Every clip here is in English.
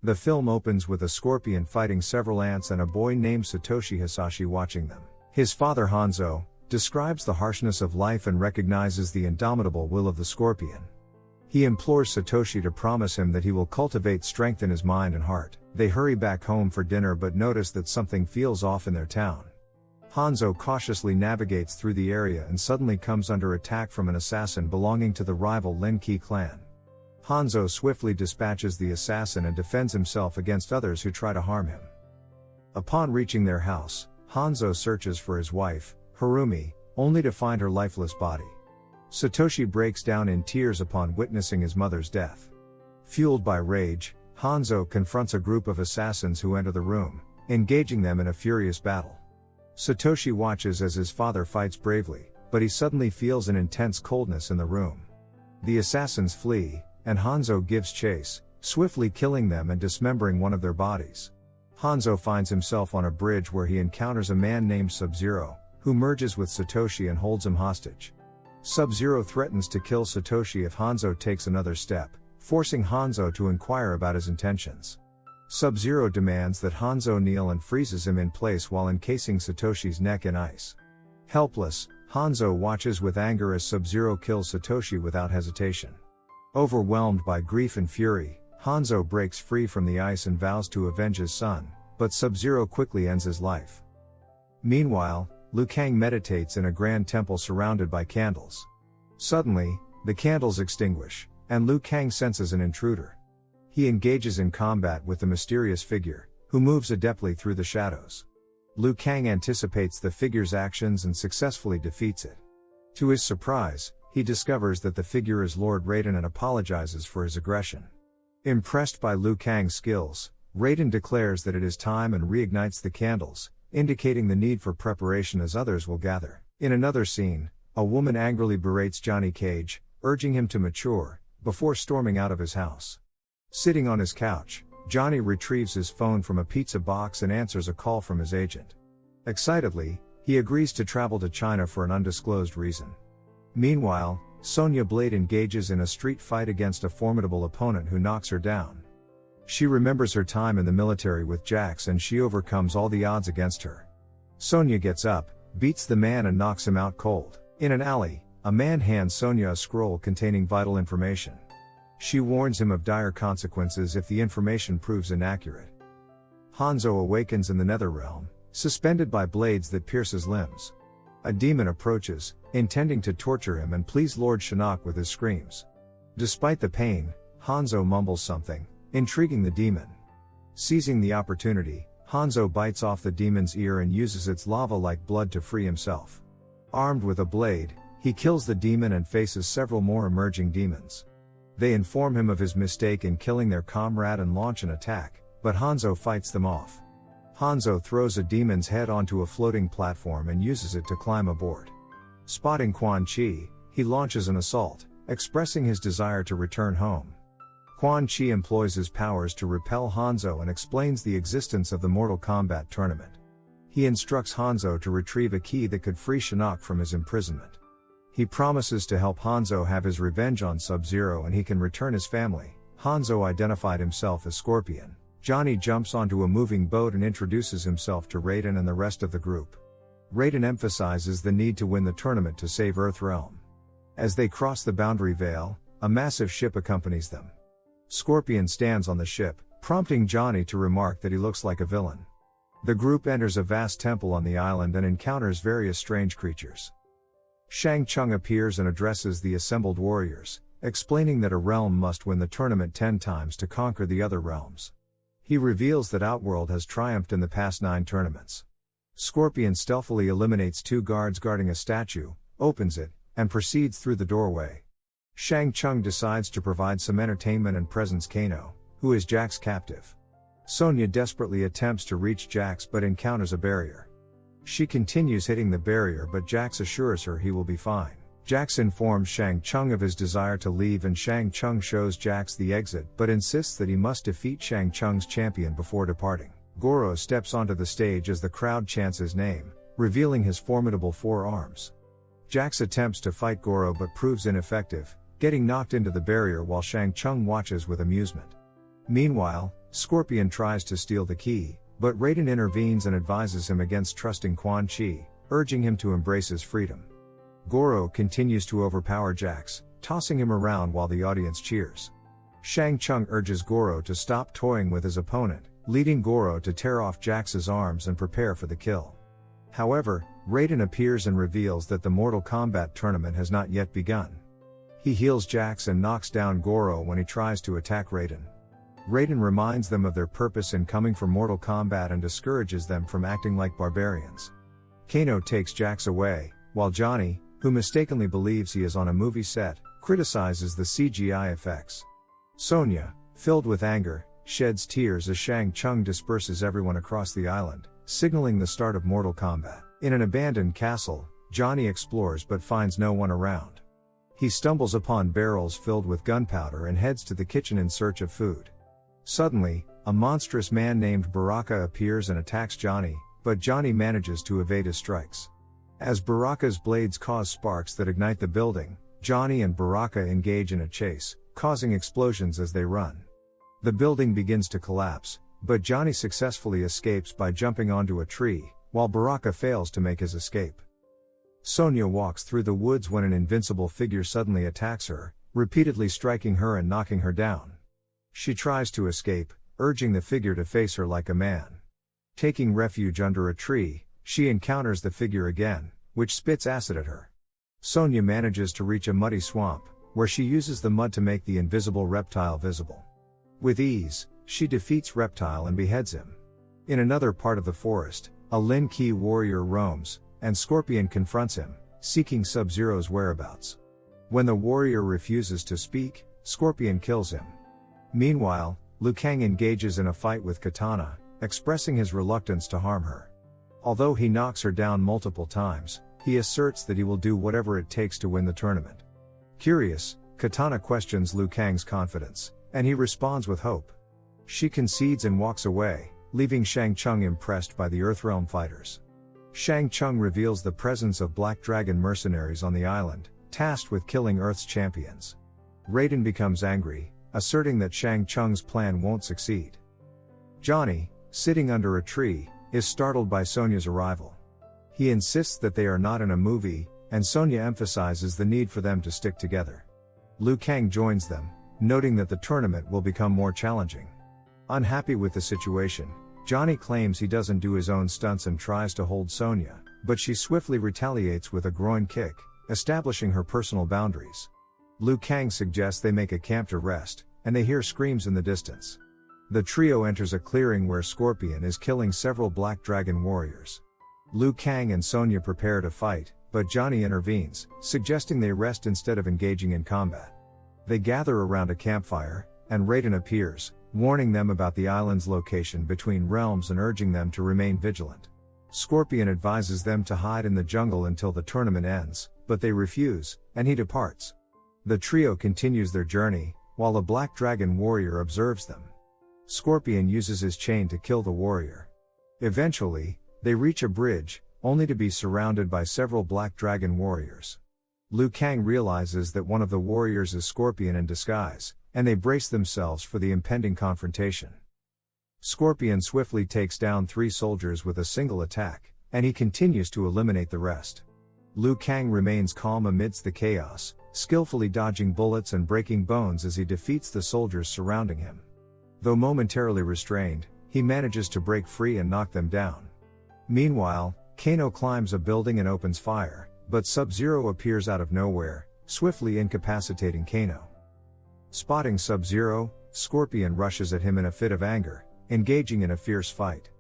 The film opens with a scorpion fighting several ants and a boy named Satoshi Hisashi watching them. His father Hanzo describes the harshness of life and recognizes the indomitable will of the scorpion. He implores Satoshi to promise him that he will cultivate strength in his mind and heart. They hurry back home for dinner but notice that something feels off in their town. Hanzo cautiously navigates through the area and suddenly comes under attack from an assassin belonging to the rival Lin-Ki clan. Hanzo swiftly dispatches the assassin and defends himself against others who try to harm him. Upon reaching their house, Hanzo searches for his wife, Harumi, only to find her lifeless body. Satoshi breaks down in tears upon witnessing his mother's death. Fueled by rage, Hanzo confronts a group of assassins who enter the room, engaging them in a furious battle. Satoshi watches as his father fights bravely, but he suddenly feels an intense coldness in the room. The assassins flee, and Hanzo gives chase, swiftly killing them and dismembering one of their bodies. Hanzo finds himself on a bridge where he encounters a man named Sub-Zero, who merges with Satoshi and holds him hostage. Sub-Zero threatens to kill Satoshi if Hanzo takes another step, forcing Hanzo to inquire about his intentions. Sub-Zero demands that Hanzo kneel and freezes him in place while encasing Satoshi's neck in ice. Helpless, Hanzo watches with anger as Sub-Zero kills Satoshi without hesitation. Overwhelmed by grief and fury, Hanzo breaks free from the ice and vows to avenge his son, but Sub-Zero quickly ends his life. Meanwhile, Liu Kang meditates in a grand temple surrounded by candles. Suddenly, the candles extinguish, and Liu Kang senses an intruder. He engages in combat with the mysterious figure, who moves adeptly through the shadows. Liu Kang anticipates the figure's actions and successfully defeats it. To his surprise, he discovers that the figure is Lord Raiden and apologizes for his aggression. Impressed by Liu Kang's skills, Raiden declares that it is time and reignites the candles, indicating the need for preparation as others will gather. In another scene, a woman angrily berates Johnny Cage, urging him to mature, before storming out of his house. Sitting on his couch, Johnny retrieves his phone from a pizza box and answers a call from his agent. Excitedly, he agrees to travel to China for an undisclosed reason. Meanwhile, Sonya Blade engages in a street fight against a formidable opponent who knocks her down. She remembers her time in the military with Jax and she overcomes all the odds against her. Sonya gets up, beats the man and knocks him out cold. In an alley, a man hands Sonya a scroll containing vital information. She warns him of dire consequences if the information proves inaccurate. Hanzo awakens in the Netherrealm, suspended by blades that pierce his limbs. A demon approaches, intending to torture him and please Lord Shinnok with his screams. Despite the pain, Hanzo mumbles something, intriguing the demon. Seizing the opportunity, Hanzo bites off the demon's ear and uses its lava-like blood to free himself. Armed with a blade, he kills the demon and faces several more emerging demons. They inform him of his mistake in killing their comrade and launch an attack, but Hanzo fights them off. Hanzo throws a demon's head onto a floating platform and uses it to climb aboard. Spotting Quan Chi, he launches an assault, expressing his desire to return home. Quan Chi employs his powers to repel Hanzo and explains the existence of the Mortal Kombat tournament. He instructs Hanzo to retrieve a key that could free Shinnok from his imprisonment. He promises to help Hanzo have his revenge on Sub-Zero and he can return his family. Hanzo identified himself as Scorpion. Johnny jumps onto a moving boat and introduces himself to Raiden and the rest of the group. Raiden emphasizes the need to win the tournament to save Earthrealm. As they cross the boundary veil, a massive ship accompanies them. Scorpion stands on the ship, prompting Johnny to remark that he looks like a villain. The group enters a vast temple on the island and encounters various strange creatures. Shang Tsung appears and addresses the assembled warriors, explaining that a realm must win the tournament 10 times to conquer the other realms. He reveals that Outworld has triumphed in the past 9 tournaments. Scorpion stealthily eliminates 2 guards guarding a statue, opens it, and proceeds through the doorway. Shang Tsung decides to provide some entertainment and presents Kano, who is Jax's captive. Sonya desperately attempts to reach Jax but encounters a barrier. She continues hitting the barrier but Jax assures her he will be fine. Jax informs Shang Tsung of his desire to leave and Shang Tsung shows Jax the exit but insists that he must defeat Shang Tsung's champion before departing. Goro steps onto the stage as the crowd chants his name, revealing his formidable 4 arms. Jax attempts to fight Goro but proves ineffective, getting knocked into the barrier while Shang Tsung watches with amusement. Meanwhile, Scorpion tries to steal the key, but Raiden intervenes and advises him against trusting Quan Chi, urging him to embrace his freedom. Goro continues to overpower Jax, tossing him around while the audience cheers. Shang Tsung urges Goro to stop toying with his opponent, leading Goro to tear off Jax's arms and prepare for the kill. However, Raiden appears and reveals that the Mortal Kombat tournament has not yet begun. He heals Jax and knocks down Goro when he tries to attack Raiden. Raiden reminds them of their purpose in coming for Mortal Kombat and discourages them from acting like barbarians. Kano takes Jax away, while Johnny, who mistakenly believes he is on a movie set, criticizes the CGI effects. Sonya, filled with anger, sheds tears as Shang Tsung disperses everyone across the island, signaling the start of Mortal Kombat. In an abandoned castle, Johnny explores but finds no one around. He stumbles upon barrels filled with gunpowder and heads to the kitchen in search of food. Suddenly, a monstrous man named Baraka appears and attacks Johnny, but Johnny manages to evade his strikes. As Baraka's blades cause sparks that ignite the building, Johnny and Baraka engage in a chase, causing explosions as they run. The building begins to collapse, but Johnny successfully escapes by jumping onto a tree, while Baraka fails to make his escape. Sonya walks through the woods when an invincible figure suddenly attacks her, repeatedly striking her and knocking her down. She tries to escape, urging the figure to face her like a man. Taking refuge under a tree, she encounters the figure again, which spits acid at her. Sonya manages to reach a muddy swamp, where she uses the mud to make the invisible reptile visible. With ease, she defeats Reptile and beheads him. In another part of the forest, a Lin Ki warrior roams, and Scorpion confronts him, seeking Sub-Zero's whereabouts. When the warrior refuses to speak, Scorpion kills him. Meanwhile, Liu Kang engages in a fight with Katana, expressing his reluctance to harm her. Although he knocks her down multiple times, he asserts that he will do whatever it takes to win the tournament. Curious, Katana questions Liu Kang's confidence, and he responds with hope. She concedes and walks away, leaving Shang Tsung impressed by the Earthrealm fighters. Shang Tsung reveals the presence of Black Dragon mercenaries on the island, tasked with killing Earth's champions. Raiden becomes angry, asserting that Shang Tsung's plan won't succeed. Johnny, sitting under a tree, is startled by Sonya's arrival. He insists that they are not in a movie, and Sonya emphasizes the need for them to stick together. Liu Kang joins them, noting that the tournament will become more challenging. Unhappy with the situation, Johnny claims he doesn't do his own stunts and tries to hold Sonya, but she swiftly retaliates with a groin kick, establishing her personal boundaries. Liu Kang suggests they make a camp to rest, and they hear screams in the distance. The trio enters a clearing where Scorpion is killing several Black Dragon warriors. Liu Kang and Sonya prepare to fight, but Johnny intervenes, suggesting they rest instead of engaging in combat. They gather around a campfire, and Raiden appears, warning them about the island's location between realms and urging them to remain vigilant. Scorpion advises them to hide in the jungle until the tournament ends, but they refuse, and he departs. The trio continues their journey, while a Black Dragon warrior observes them. Scorpion uses his chain to kill the warrior. Eventually, they reach a bridge, only to be surrounded by several Black Dragon warriors. Liu Kang realizes that one of the warriors is Scorpion in disguise, and they brace themselves for the impending confrontation. Scorpion swiftly takes down 3 soldiers with a single attack, and he continues to eliminate the rest. Liu Kang remains calm amidst the chaos, skillfully dodging bullets and breaking bones as he defeats the soldiers surrounding him. Though momentarily restrained, he manages to break free and knock them down. Meanwhile, Kano climbs a building and opens fire, but Sub-Zero appears out of nowhere, swiftly incapacitating Kano. Spotting Sub-Zero, Scorpion rushes at him in a fit of anger, engaging in a fierce fight.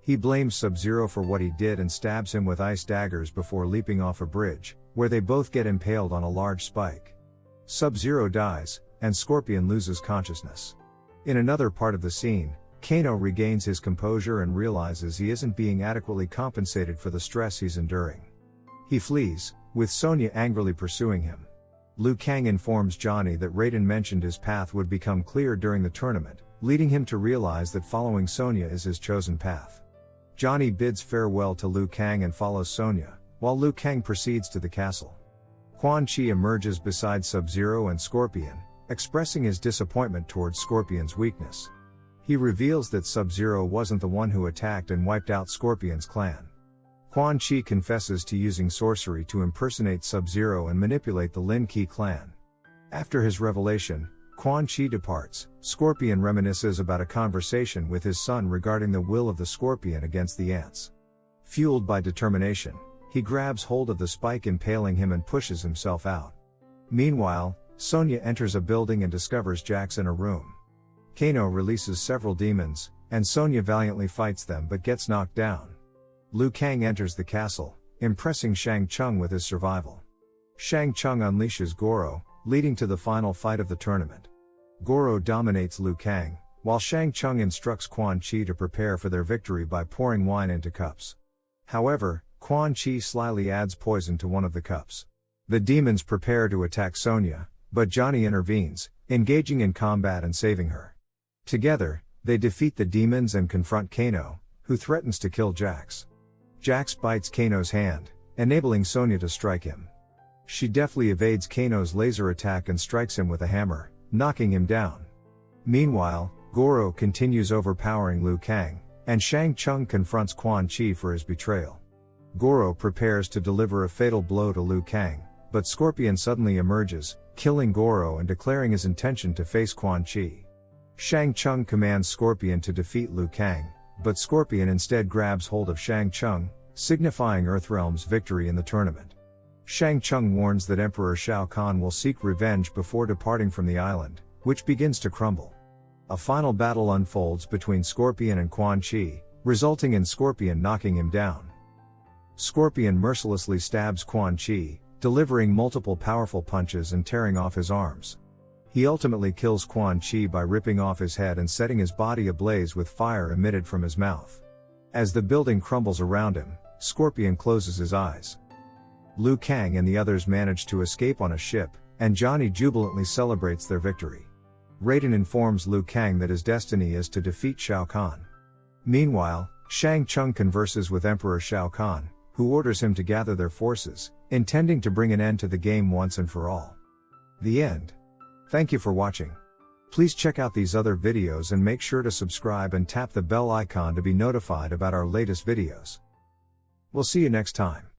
He blames Sub-Zero for what he did and stabs him with ice daggers before leaping off a bridge, where they both get impaled on a large spike. Sub-Zero dies, and Scorpion loses consciousness. In another part of the scene, Kano regains his composure and realizes he isn't being adequately compensated for the stress he's enduring. He flees, with Sonya angrily pursuing him. Liu Kang informs Johnny that Raiden mentioned his path would become clear during the tournament, leading him to realize that following Sonya is his chosen path. Johnny bids farewell to Liu Kang and follows Sonya, while Liu Kang proceeds to the castle. Quan Chi emerges beside Sub-Zero and Scorpion, expressing his disappointment towards Scorpion's weakness. He reveals that Sub-Zero wasn't the one who attacked and wiped out Scorpion's clan. Quan Chi confesses to using sorcery to impersonate Sub-Zero and manipulate the Lin Ki clan. After his revelation, Quan Chi departs. Scorpion reminisces about a conversation with his son regarding the will of the Scorpion against the ants. Fueled by determination, he grabs hold of the spike impaling him and pushes himself out. Meanwhile, Sonya enters a building and discovers Jax in a room. Kano releases several demons, and Sonya valiantly fights them but gets knocked down. Liu Kang enters the castle, impressing Shang Tsung with his survival. Shang Tsung unleashes Goro, leading to the final fight of the tournament. Goro dominates Liu Kang, while Shang Tsung instructs Quan Chi to prepare for their victory by pouring wine into cups. However, Quan Chi slyly adds poison to one of the cups. The demons prepare to attack Sonya, but Johnny intervenes, engaging in combat and saving her. Together, they defeat the demons and confront Kano, who threatens to kill Jax. Jax bites Kano's hand, enabling Sonya to strike him. She deftly evades Kano's laser attack and strikes him with a hammer, knocking him down. Meanwhile, Goro continues overpowering Liu Kang, and Shang Tsung confronts Quan Chi for his betrayal. Goro prepares to deliver a fatal blow to Liu Kang, but Scorpion suddenly emerges, killing Goro and declaring his intention to face Quan Chi. Shang Tsung commands Scorpion to defeat Liu Kang, but Scorpion instead grabs hold of Shang Tsung, signifying Earthrealm's victory in the tournament. Shang Tsung warns that Emperor Shao Kahn will seek revenge before departing from the island, which begins to crumble. A final battle unfolds between Scorpion and Quan Chi, resulting in Scorpion knocking him down. Scorpion mercilessly stabs Quan Chi, delivering multiple powerful punches and tearing off his arms. He ultimately kills Quan Chi by ripping off his head and setting his body ablaze with fire emitted from his mouth. As the building crumbles around him, Scorpion closes his eyes. Liu Kang and the others manage to escape on a ship, and Johnny jubilantly celebrates their victory. Raiden informs Liu Kang that his destiny is to defeat Shao Kahn. Meanwhile, Shang Tsung converses with Emperor Shao Kahn, who orders him to gather their forces, intending to bring an end to the game once and for all. The end. Thank you for watching. Please check out these other videos and make sure to subscribe and tap the bell icon to be notified about our latest videos. We'll see you next time.